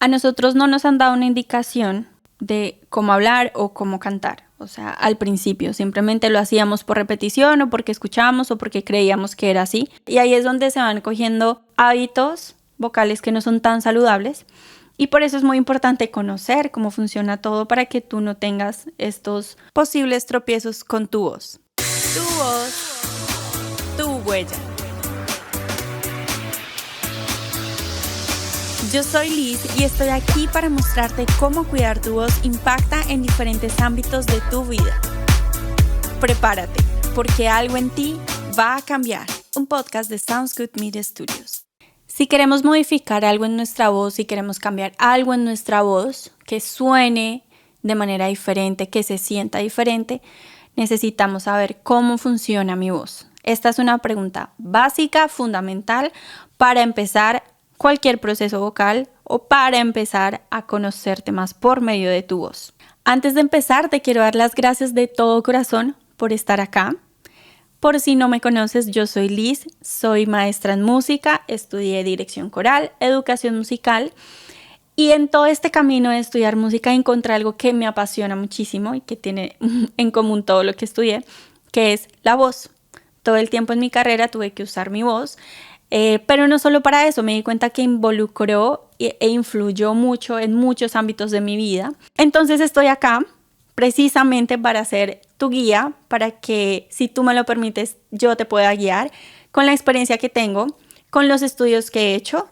A nosotros no nos han dado una indicación de cómo hablar o cómo cantar. O sea, al principio simplemente lo hacíamos por repetición o porque escuchábamos o porque creíamos que era así. Y ahí es donde se van cogiendo hábitos vocales que no son tan saludables. Y por eso es muy importante conocer cómo funciona todo para que tú no tengas estos posibles tropiezos con tu voz. Tu voz, tu huella. Yo soy Liz y estoy aquí para mostrarte cómo cuidar tu voz impacta en diferentes ámbitos de tu vida. Prepárate, porque algo en ti va a cambiar. Un podcast de Sounds Good Media Studios. Si queremos modificar algo en nuestra voz, si queremos cambiar algo en nuestra voz, que suene de manera diferente, que se sienta diferente, necesitamos saber cómo funciona mi voz. Esta es una pregunta básica, fundamental, para empezar cualquier proceso vocal o para empezar a conocerte más por medio de tu voz. Antes de empezar, te quiero dar las gracias de todo corazón por estar acá. Por si no me conoces, yo soy Liz, soy maestra en música, estudié dirección coral, educación musical y en todo este camino de estudiar música encontré algo que me apasiona muchísimo y que tiene en común todo lo que estudié, que es la voz. Todo el tiempo en mi carrera tuve que usar mi voz. Pero no solo para eso, me di cuenta que involucró e influyó mucho en muchos ámbitos de mi vida. Entonces estoy acá precisamente para ser tu guía, para que si tú me lo permites yo te pueda guiar con la experiencia que tengo, con los estudios que he hecho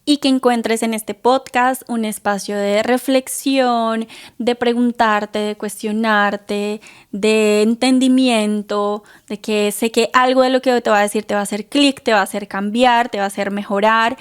y que encuentres en este podcast un espacio de reflexión, de preguntarte, de cuestionarte, de entendimiento, de que sé que algo de lo que te va a decir te va a hacer clic, te va a hacer cambiar, te va a hacer mejorar,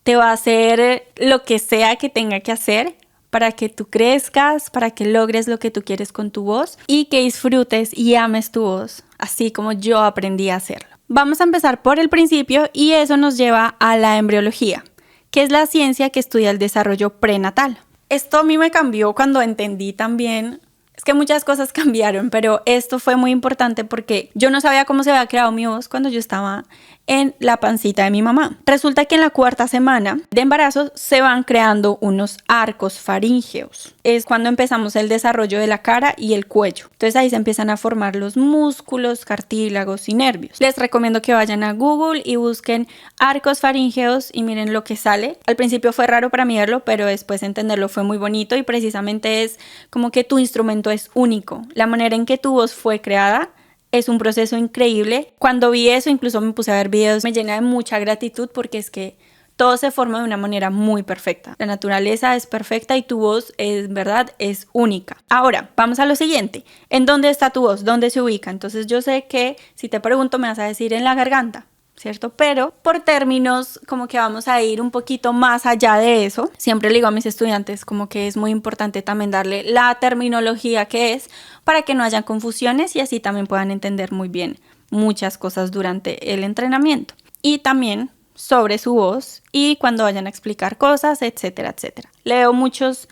te va a hacer lo que sea que tenga que hacer para que tú crezcas, para que logres lo que tú quieres con tu voz y que disfrutes y ames tu voz, así como yo aprendí a hacerlo. Vamos a empezar por el principio y eso nos lleva a la embriología, que es la ciencia que estudia el desarrollo prenatal. Esto a mí me cambió cuando entendí también, es que muchas cosas cambiaron, pero esto fue muy importante porque yo no sabía cómo se había creado mi voz cuando yo estaba en la pancita de mi mamá. Resulta que en la 4ª semana de embarazo se van creando unos arcos faríngeos. Es cuando empezamos el desarrollo de la cara y el cuello. Entonces ahí se empiezan a formar los músculos, cartílagos y nervios. Les recomiendo que vayan a Google y busquen arcos faríngeos y miren lo que sale. Al principio fue raro para mí verlo, pero después entenderlo fue muy bonito y precisamente es como que tu instrumento es único. La manera en que tu voz fue creada es un proceso increíble. Cuando vi eso, incluso me puse a ver videos, me llena de mucha gratitud porque es que todo se forma de una manera muy perfecta. La naturaleza es perfecta y tu voz, en verdad, es única. Ahora, vamos a lo siguiente. ¿En dónde está tu voz? ¿Dónde se ubica? Entonces yo sé que si te pregunto me vas a decir en la garganta, ¿cierto? Pero por términos como que vamos a ir un poquito más allá de eso. Siempre le digo a mis estudiantes como que es muy importante también darle la terminología que es para que no haya confusiones y así también puedan entender muy bien muchas cosas durante el entrenamiento. Y también sobre su voz y cuando vayan a explicar cosas, etcétera, etcétera. Le veo muchos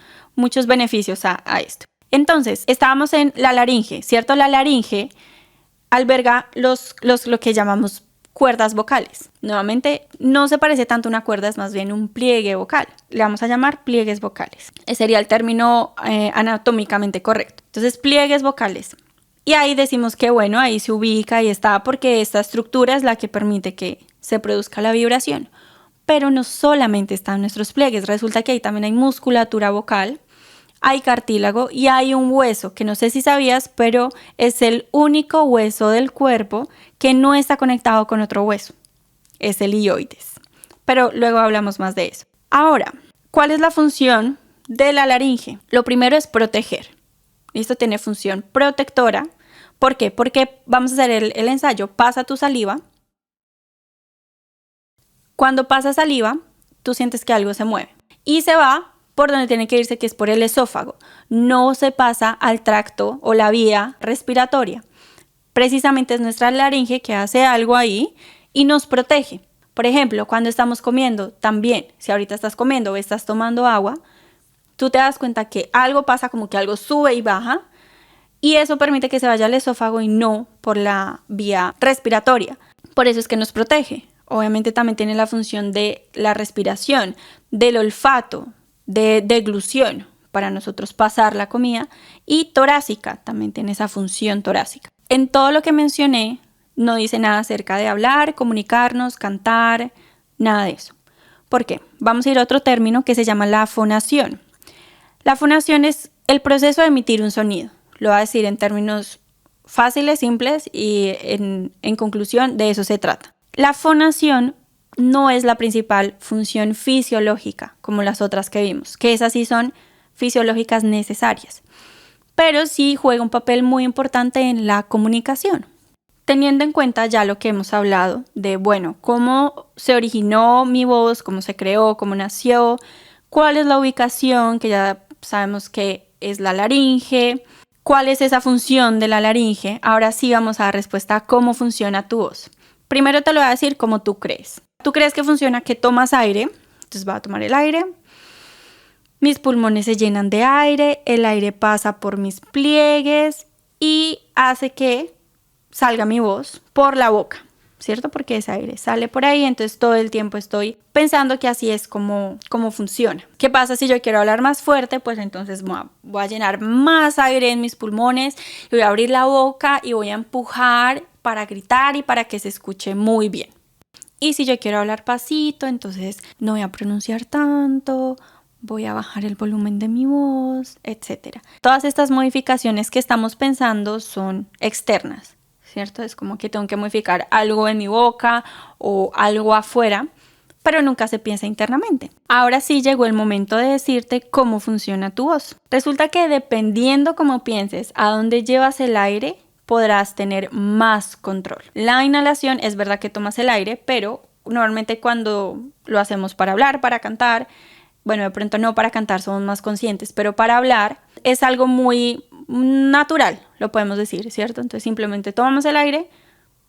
beneficios a esto. Entonces, estábamos en la laringe, ¿cierto? La laringe alberga lo que llamamos cuerdas vocales. Nuevamente, no se parece tanto a una cuerda, es más bien un pliegue vocal. Le vamos a llamar pliegues vocales. Ese sería el término anatómicamente correcto. Entonces, pliegues vocales. Y ahí decimos que, bueno, ahí se ubica y está porque esta estructura es la que permite que se produzca la vibración. Pero no solamente están nuestros pliegues. Resulta que ahí también hay musculatura vocal, hay cartílago y hay un hueso que no sé si sabías, pero es el único hueso del cuerpo que no está conectado con otro hueso. Es el ilioides. Pero luego hablamos más de eso. Ahora, ¿cuál es la función de la laringe? Lo primero es proteger. Esto tiene función protectora. ¿Por qué? Porque vamos a hacer el ensayo. Pasa tu saliva. Cuando pasa saliva, tú sientes que algo se mueve y se va por donde tiene que irse, que es por el esófago. No se pasa al tracto o la vía respiratoria. Precisamente es nuestra laringe que hace algo ahí y nos protege. Por ejemplo, cuando estamos comiendo, también, si ahorita estás comiendo o estás tomando agua, tú te das cuenta que algo pasa, como que algo sube y baja, y eso permite que se vaya al esófago y no por la vía respiratoria. Por eso es que nos protege. Obviamente también tiene la función de la respiración, del olfato, de deglución para nosotros pasar la comida, y torácica, también tiene esa función torácica. En todo lo que mencioné no dice nada acerca de hablar, comunicarnos, cantar, nada de eso. ¿Por qué? Vamos a ir a otro término que se llama la fonación. La fonación es el proceso de emitir un sonido. Lo voy a decir en términos fáciles, simples y en conclusión de eso se trata. La fonación no es la principal función fisiológica como las otras que vimos, que esas sí son fisiológicas necesarias, pero sí juega un papel muy importante en la comunicación. Teniendo en cuenta ya lo que hemos hablado de, bueno, cómo se originó mi voz, cómo se creó, cómo nació, cuál es la ubicación, que ya sabemos que es la laringe, cuál es esa función de la laringe, ahora sí vamos a dar respuesta a cómo funciona tu voz. Primero te lo voy a decir como tú crees. Tú crees que funciona que tomas aire, entonces vas a tomar el aire, mis pulmones se llenan de aire, el aire pasa por mis pliegues y hace que salga mi voz por la boca, ¿cierto? Porque ese aire sale por ahí, entonces todo el tiempo estoy pensando que así es como funciona. ¿Qué pasa si yo quiero hablar más fuerte? Pues entonces voy a llenar más aire en mis pulmones, y voy a abrir la boca y voy a empujar para gritar y para que se escuche muy bien. Y si yo quiero hablar pasito, entonces no voy a pronunciar tanto, voy a bajar el volumen de mi voz, etc. Todas estas modificaciones que estamos pensando son externas, ¿cierto? Es como que tengo que modificar algo en mi boca o algo afuera, pero nunca se piensa internamente. Ahora sí llegó el momento de decirte cómo funciona tu voz. Resulta que dependiendo cómo pienses a dónde llevas el aire, podrás tener más control. La inhalación es verdad que tomas el aire, pero normalmente cuando lo hacemos para hablar, para cantar, bueno, de pronto no para cantar, somos más conscientes, pero para hablar es algo muy natural, lo podemos decir, ¿cierto? Entonces simplemente tomamos el aire,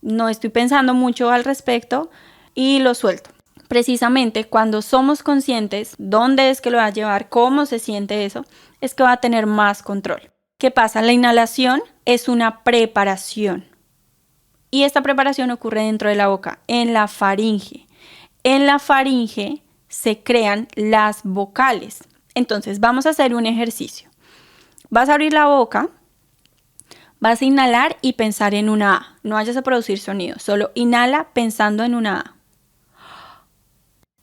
no estoy pensando mucho al respecto y lo suelto. Precisamente cuando somos conscientes dónde es que lo va a llevar, cómo se siente eso, es que va a tener más control. ¿Qué pasa? La inhalación es una preparación y esta preparación ocurre dentro de la boca, en la faringe. En la faringe se crean las vocales. Entonces vamos a hacer un ejercicio. Vas a abrir la boca, vas a inhalar y pensar en una A. No vayas a producir sonido, solo inhala pensando en una A.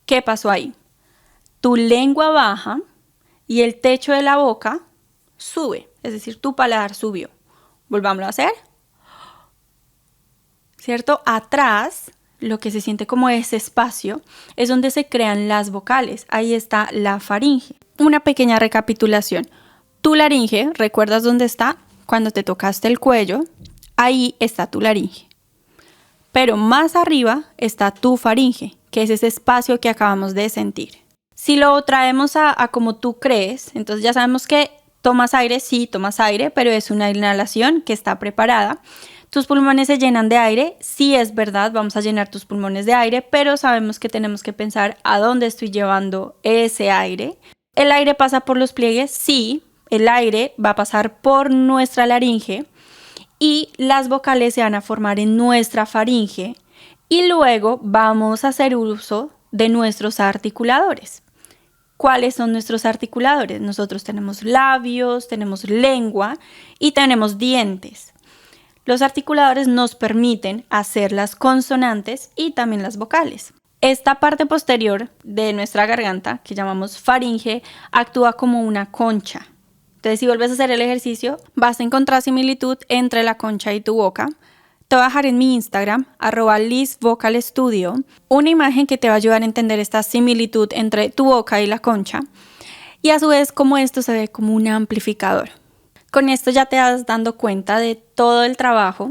¿Qué pasó ahí? Tu lengua baja y el techo de la boca sube, es decir, tu paladar subió. Volvámoslo a hacer. ¿Cierto? Atrás, lo que se siente como ese espacio es donde se crean las vocales. Ahí está la faringe. Una pequeña recapitulación. Tu laringe, ¿recuerdas dónde está? Cuando te tocaste el cuello, ahí está tu laringe. Pero más arriba está tu faringe, que es ese espacio que acabamos de sentir. Si lo traemos a como tú crees, entonces ya sabemos que tomas aire, sí, tomas aire, pero es una inhalación que está preparada. Tus pulmones se llenan de aire, sí es verdad, vamos a llenar tus pulmones de aire, pero sabemos que tenemos que pensar a dónde estoy llevando ese aire. ¿El aire pasa por los pliegues? Sí, el aire va a pasar por nuestra laringe y las vocales se van a formar en nuestra faringe y luego vamos a hacer uso de nuestros articuladores. ¿Cuáles son nuestros articuladores? Nosotros tenemos labios, tenemos lengua y tenemos dientes. Los articuladores nos permiten hacer las consonantes y también las vocales. Esta parte posterior de nuestra garganta, que llamamos faringe, actúa como una concha. Entonces, si vuelves a hacer el ejercicio, vas a encontrar similitud entre la concha y tu boca. Te voy a dejar en mi Instagram, @LizVocalStudio, una imagen que te va a ayudar a entender esta similitud entre tu boca y la concha. Y a su vez, como esto se ve como un amplificador. Con esto ya te vas dando cuenta de todo el trabajo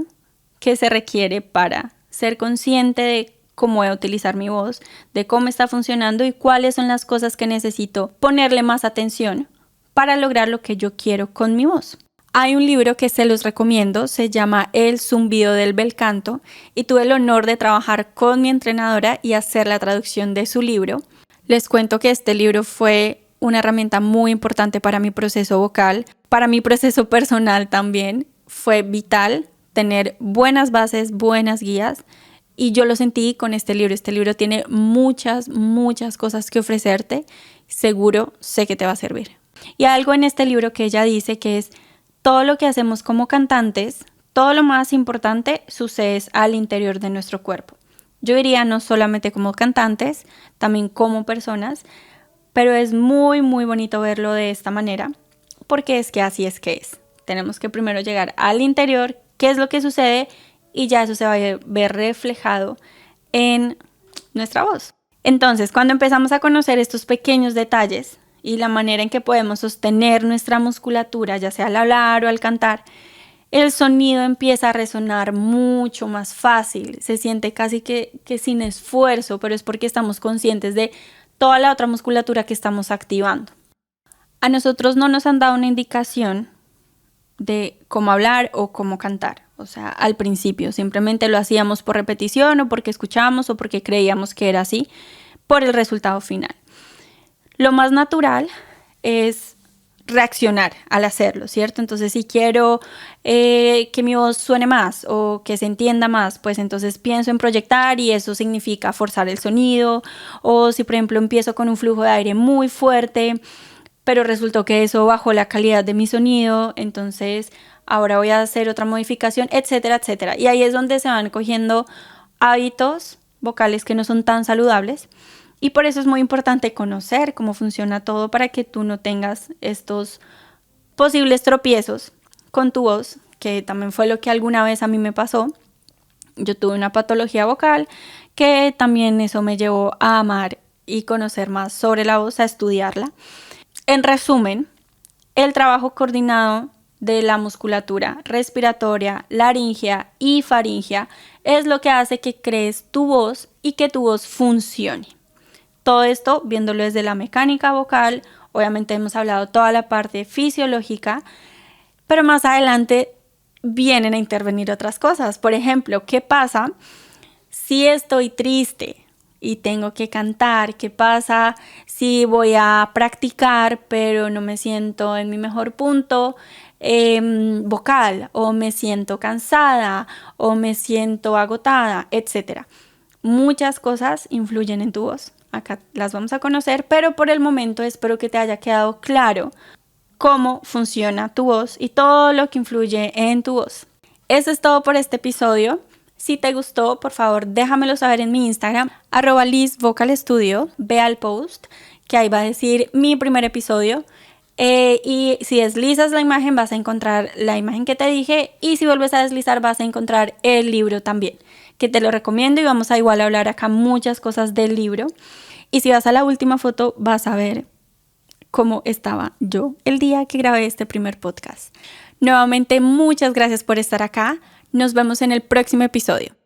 que se requiere para ser consciente de cómo voy a utilizar mi voz, de cómo está funcionando y cuáles son las cosas que necesito ponerle más atención para lograr lo que yo quiero con mi voz. Hay un libro que se los recomiendo, se llama El zumbido del bel canto y tuve el honor de trabajar con mi entrenadora y hacer la traducción de su libro. Les cuento que este libro fue una herramienta muy importante para mi proceso vocal, para mi proceso personal también. Fue vital tener buenas bases, buenas guías y yo lo sentí con este libro. Este libro tiene muchas cosas que ofrecerte seguro sé que te va a servir. Y algo en este libro que ella dice que es todo lo que hacemos como cantantes, todo lo más importante sucede al interior de nuestro cuerpo. Yo diría no solamente como cantantes, también como personas, pero es muy muy bonito verlo de esta manera, porque es que así es que es. Tenemos que primero llegar al interior, qué es lo que sucede, y ya eso se va a ver reflejado en nuestra voz. Entonces, cuando empezamos a conocer estos pequeños detalles y la manera en que podemos sostener nuestra musculatura, ya sea al hablar o al cantar, el sonido empieza a resonar mucho más fácil, se siente casi que sin esfuerzo, pero es porque estamos conscientes de toda la otra musculatura que estamos activando. A nosotros no nos han dado una indicación de cómo hablar o cómo cantar, o sea, al principio simplemente lo hacíamos por repetición o porque escuchábamos o porque creíamos que era así, por el resultado final. Lo más natural es reaccionar al hacerlo, ¿cierto? Entonces, si quiero que mi voz suene más o que se entienda más, pues entonces pienso en proyectar y eso significa forzar el sonido. O si, por ejemplo, empiezo con un flujo de aire muy fuerte, pero resultó que eso bajó la calidad de mi sonido, entonces ahora voy a hacer otra modificación, etcétera, etcétera. Y ahí es donde se van cogiendo hábitos vocales que no son tan saludables. Y por eso es muy importante conocer cómo funciona todo para que tú no tengas estos posibles tropiezos con tu voz, que también fue lo que alguna vez a mí me pasó. Yo tuve una patología vocal que también eso me llevó a amar y conocer más sobre la voz, a estudiarla. En resumen, el trabajo coordinado de la musculatura respiratoria, laringea y faringea es lo que hace que crees tu voz y que tu voz funcione. Todo esto viéndolo desde la mecánica vocal, obviamente hemos hablado toda la parte fisiológica, pero más adelante vienen a intervenir otras cosas. Por ejemplo, ¿qué pasa si estoy triste y tengo que cantar? ¿Qué pasa si voy a practicar pero no me siento en mi mejor punto vocal, o me siento cansada o me siento agotada, etcétera? Muchas cosas influyen en tu voz. Acá las vamos a conocer, pero por el momento espero que te haya quedado claro cómo funciona tu voz y todo lo que influye en tu voz. Eso es todo por este episodio. Si te gustó, por favor, déjamelo saber en mi Instagram, @LizVocalStudio. Ve al post, que ahí va a decir mi primer episodio. Y si deslizas la imagen, vas a encontrar la imagen que te dije. Y si vuelves a deslizar, vas a encontrar el libro también, que te lo recomiendo, y vamos a igual hablar acá muchas cosas del libro. Y si vas a la última foto, vas a ver cómo estaba yo el día que grabé este primer podcast. Nuevamente, muchas gracias por estar acá. Nos vemos en el próximo episodio.